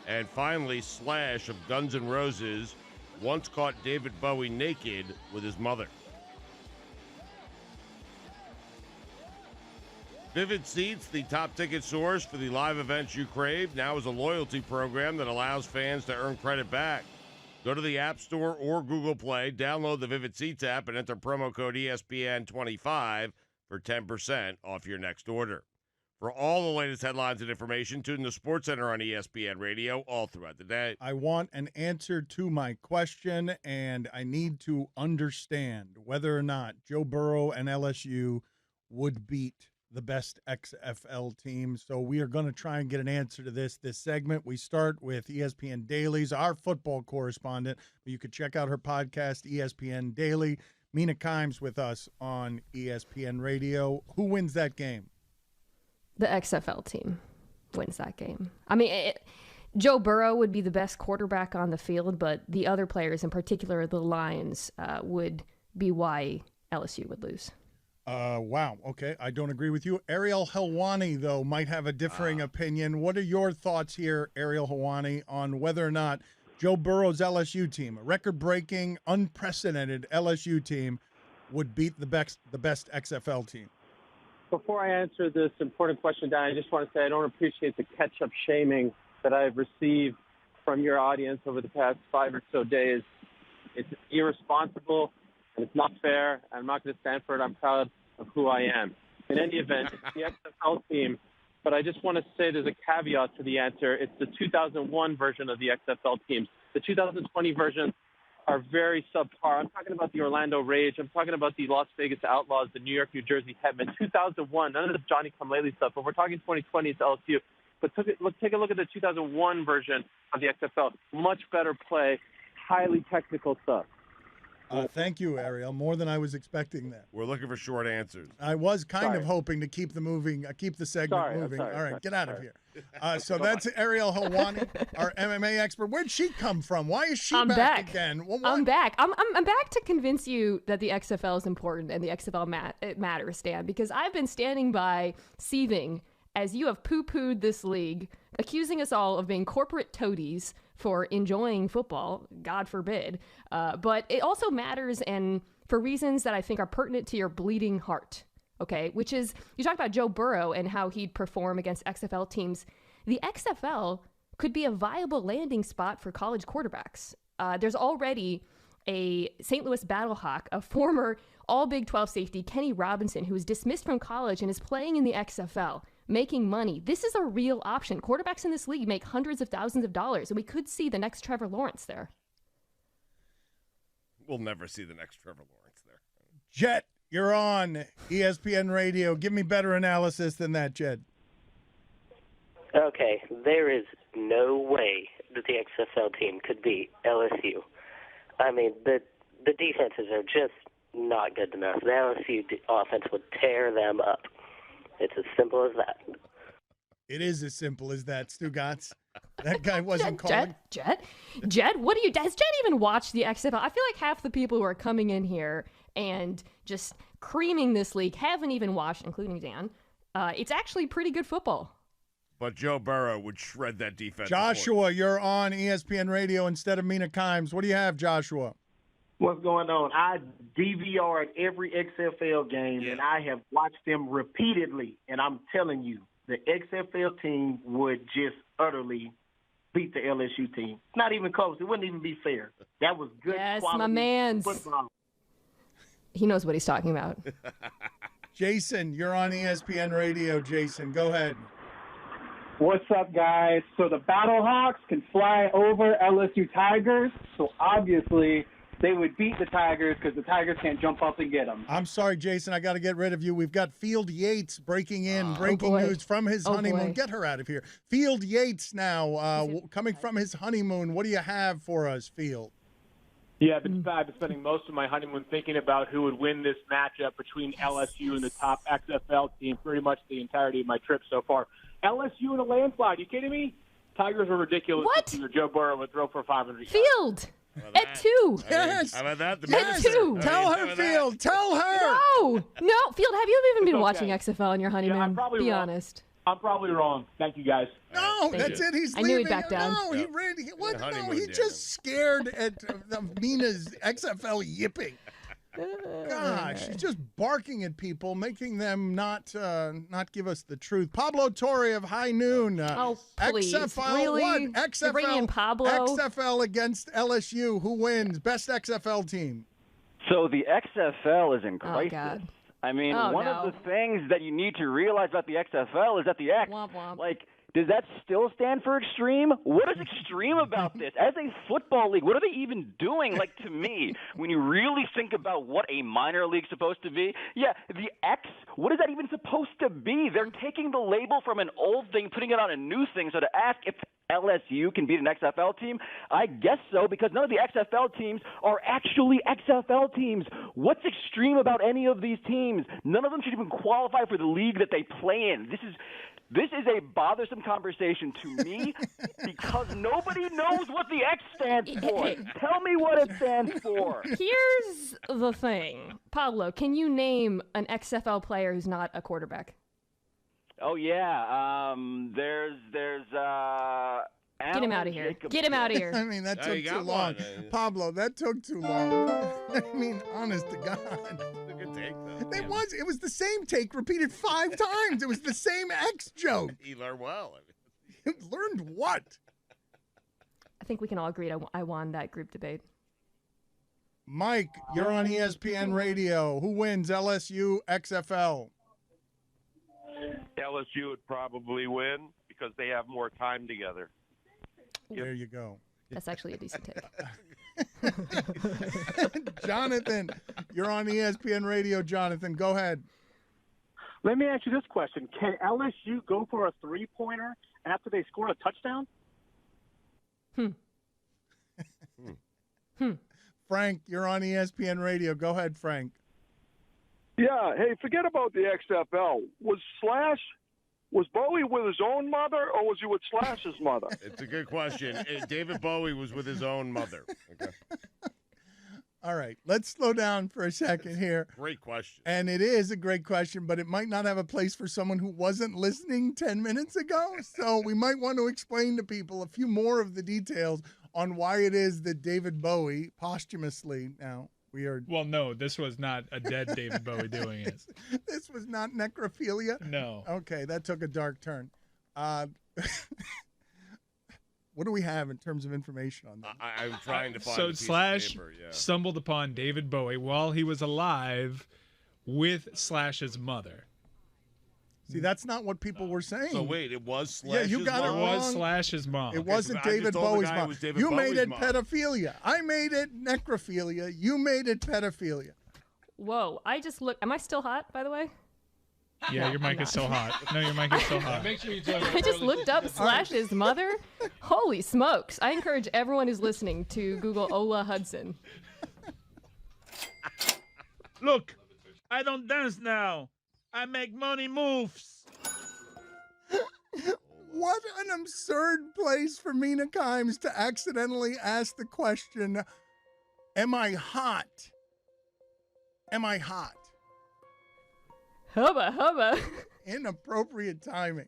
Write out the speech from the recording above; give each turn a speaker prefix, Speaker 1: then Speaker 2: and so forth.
Speaker 1: And finally, Slash of Guns N' Roses once caught David Bowie naked with his mother. Vivid Seats, the top ticket source for the live events you crave, now is a loyalty program that allows fans to earn credit back. Go to the App Store or Google Play, download the Vivid Seats app, and enter promo code ESPN25 for 10% off your next order. For all the latest headlines and information, tune in to SportsCenter on ESPN Radio all throughout the day.
Speaker 2: I want an answer to my question, and I need to understand whether or not Joe Burrow and LSU would beat the best XFL team. So we are going to try and get an answer to this segment. We start with ESPN Daily's, our football correspondent. You could check out her podcast, ESPN Daily. Mina Kimes with us on ESPN Radio. Who wins that game?
Speaker 3: The XFL team wins that game. I mean, Joe Burrow would be the best quarterback on the field, but the other players, in particular the Lions, would be why LSU would lose.
Speaker 2: Wow. Okay. I don't agree with you. Ariel Helwani, though, might have a differing opinion. What are your thoughts here, Ariel Helwani, on whether or not Joe Burrow's LSU team, a record-breaking, unprecedented LSU team, would beat the best XFL team?
Speaker 4: Before I answer this important question, Dan, I just want to say I don't appreciate the catch-up shaming that I've received from your audience over the past 5 or so days. It's irresponsible, and it's not fair. I'm not going to stand for it. I'm proud of who I am. In any event, it's the XFL team, but I just want to say there's a caveat to the answer. It's the 2001 version of the XFL teams. The 2020 versions are very subpar. I'm talking about the Orlando Rage. I'm talking about the Las Vegas Outlaws, the New York, New Jersey Hetmen. 2001, none of this Johnny-come-lately stuff, but we're talking 2020, it's LSU. But take a look at the 2001 version of the XFL. Much better play, highly technical stuff.
Speaker 2: Thank you, Ariel. More than I was expecting that.
Speaker 1: We're looking for short answers.
Speaker 2: I was kind of hoping to keep the segment moving. All right, get out of here. So that's Ariel Helwani, our MMA expert. Where'd she come from? Why is she back again?
Speaker 3: I'm back. I'm back to convince you that the XFL is important and the XFL it matters, Stan, because I've been standing by seething as you have poo-pooed this league, accusing us all of being corporate toadies for enjoying football, God forbid. But it also matters, and for reasons that I think are pertinent to your bleeding heart, okay? Which is, you talk about Joe Burrow and how he'd perform against XFL teams. The XFL could be a viable landing spot for college quarterbacks. There's already a St. Louis Battlehawk, a former All-Big 12 safety, Kenny Robinson, who was dismissed from college and is playing in the XFL, making money. This is a real option. Quarterbacks in this league make hundreds of thousands of dollars, and we could see the next Trevor Lawrence there.
Speaker 1: We'll never see the next Trevor Lawrence there.
Speaker 2: Jet, you're on ESPN Radio. Give me better analysis than that, Jet.
Speaker 5: Okay, there is no way that the XFL team could beat LSU. I mean, the defenses are just not good enough. The LSU offense would tear them up. It's as simple as that.
Speaker 2: It is as simple as that, Stugotz. That guy wasn't calling.
Speaker 3: Jet, what do you? Does Jet even watch the XFL? I feel like half the people who are coming in here and just creaming this league haven't even watched, including Dan. It's actually pretty good football.
Speaker 1: But Joe Burrow would shred that defense.
Speaker 2: Joshua, you're on ESPN Radio instead of Mina Kimes. What do you have, Joshua?
Speaker 6: What's going on? I DVR'd every XFL game, and I have watched them repeatedly. And I'm telling you, the XFL team would just utterly beat the LSU team. Not even close. It wouldn't even be fair. That was good quality
Speaker 3: my man's.
Speaker 6: football.
Speaker 3: He knows what he's talking about.
Speaker 2: Jason, you're on ESPN Radio. Jason, go ahead.
Speaker 7: What's up, guys? So the Battlehawks can fly over LSU Tigers, so obviously they would beat the Tigers because the Tigers can't jump up and get them.
Speaker 2: I'm sorry, Jason. I got to get rid of you. We've got Field Yates breaking news from his honeymoon. Get her out of here. Field Yates now coming from his honeymoon. What do you have for us, Field?
Speaker 8: Yeah, I've been spending most of my honeymoon thinking about who would win this matchup between LSU and the top XFL team pretty much the entirety of my trip so far. LSU in a landslide. You kidding me? Tigers are ridiculous.
Speaker 3: What?
Speaker 8: Joe Burrow would throw for 500 yards.
Speaker 3: Field. At 2.
Speaker 2: Yes.
Speaker 1: How about that?
Speaker 3: At 2.
Speaker 2: Tell her, Field. Tell her.
Speaker 3: No, Field, have you even been watching XFL on your honeymoon?
Speaker 8: Yeah, I probably
Speaker 3: Be
Speaker 8: won't.
Speaker 3: honest.
Speaker 8: I'm probably wrong. Thank you, guys.
Speaker 2: No,
Speaker 3: Thank
Speaker 2: that's
Speaker 3: you.
Speaker 2: it. He's
Speaker 3: I
Speaker 2: leaving.
Speaker 3: knew he'd back down.
Speaker 2: No, he
Speaker 1: Yep.
Speaker 2: ran. What?
Speaker 1: Yeah,
Speaker 2: No,
Speaker 1: honeymoon
Speaker 2: he's
Speaker 1: dinner.
Speaker 2: just scared at Mina's XFL yipping. Gosh, he's just barking at people, making them not give us the truth. Pablo Torre of High Noon.
Speaker 3: Oh, please.
Speaker 2: XFL,
Speaker 3: Really?
Speaker 2: what?
Speaker 3: You're bringing in
Speaker 2: XFL,
Speaker 3: Pablo?
Speaker 2: XFL against LSU. Who wins? Best XFL team.
Speaker 9: So the XFL is in crisis.
Speaker 3: God.
Speaker 9: I mean,
Speaker 3: Oh,
Speaker 9: one
Speaker 3: no.
Speaker 9: of the things that you need to realize about the XFL is that the X,
Speaker 3: Womp womp.
Speaker 9: like, does that still stand for extreme? What is extreme about this? As a football league, what are they even doing? Like, to me, when you really think about what a minor league's supposed to be, yeah, the X, what is that even supposed to be? They're taking the label from an old thing, putting it on a new thing. So to ask if LSU can beat an XFL team, I guess so, because none of the XFL teams are actually XFL teams. What's extreme about any of these teams? None of them should even qualify for the league that they play in. This is a bothersome conversation to me because nobody knows what the X stands for. Tell me what it stands for.
Speaker 3: Here's the thing. Pablo, can you name an XFL player who's not a quarterback?
Speaker 9: Oh yeah, there's
Speaker 3: Get him out of here. Get him out of here.
Speaker 2: I mean, that
Speaker 1: Now
Speaker 2: took
Speaker 1: you
Speaker 2: too
Speaker 1: got
Speaker 2: long.
Speaker 1: one.
Speaker 2: Pablo, that took too long. I mean, honest to God.
Speaker 1: It's a good take, though.
Speaker 2: It was the same take repeated 5 times. It was the same X joke.
Speaker 1: He learned well.
Speaker 2: You learned what?
Speaker 3: I think we can all agree I won that group debate.
Speaker 2: Mike, you're on ESPN Radio. Who wins, LSU, XFL?
Speaker 10: LSU would probably win because they have more time together.
Speaker 2: There you go.
Speaker 3: That's actually a decent take.
Speaker 2: Jonathan, you're on ESPN Radio. Jonathan, go ahead.
Speaker 8: Let me ask you this question. Can LSU go for a three-pointer after they score a touchdown?
Speaker 2: Frank, you're on ESPN Radio. Go ahead, Frank.
Speaker 10: Yeah, hey, forget about the XFL. Was Bowie with his own mother, or was he with Slash's mother?
Speaker 1: It's a good question. David Bowie was with his own mother. Okay.
Speaker 2: All right, let's slow down for a second here.
Speaker 1: Great question.
Speaker 2: And it is a great question, but it might not have a place for someone who wasn't listening 10 minutes ago. So we might want to explain to people a few more of the details on why it is that David Bowie posthumously now.
Speaker 11: Well, no, this was not a dead David Bowie doing it.
Speaker 2: This was not necrophilia?
Speaker 11: No.
Speaker 2: Okay, that took a dark turn. What do we have in terms of information on that?
Speaker 1: I'm trying to find
Speaker 11: So
Speaker 1: a piece
Speaker 11: Slash
Speaker 1: of paper. Yeah.
Speaker 11: stumbled upon David Bowie while he was alive with Slash's mother.
Speaker 2: See, that's not what people were saying.
Speaker 1: So wait, it was
Speaker 2: Yeah,
Speaker 1: Slash's
Speaker 2: you got it
Speaker 1: mom?
Speaker 11: It was
Speaker 2: wrong.
Speaker 11: Slash's mom.
Speaker 2: It wasn't
Speaker 1: I just
Speaker 2: David
Speaker 1: told the
Speaker 2: Bowie's
Speaker 1: guy it
Speaker 2: mom.
Speaker 1: was David
Speaker 2: You made
Speaker 1: Bowie's
Speaker 2: it
Speaker 1: mom.
Speaker 2: pedophilia. I made it necrophilia. You made it pedophilia.
Speaker 3: Whoa, I just look. Am I still hot, by the way?
Speaker 11: Yeah, your mic is so hot. No, your mic is so hot.
Speaker 12: Make sure you tell
Speaker 3: I just looked up Slash's mother. Holy smokes. I encourage everyone who's listening to Google Ola Hudson.
Speaker 12: Look, I don't dance now. I make money moves.
Speaker 2: What an absurd place for Mina Kimes to accidentally ask the question, am I hot? Am I hot?
Speaker 3: Hubba, hubba.
Speaker 2: Inappropriate timing.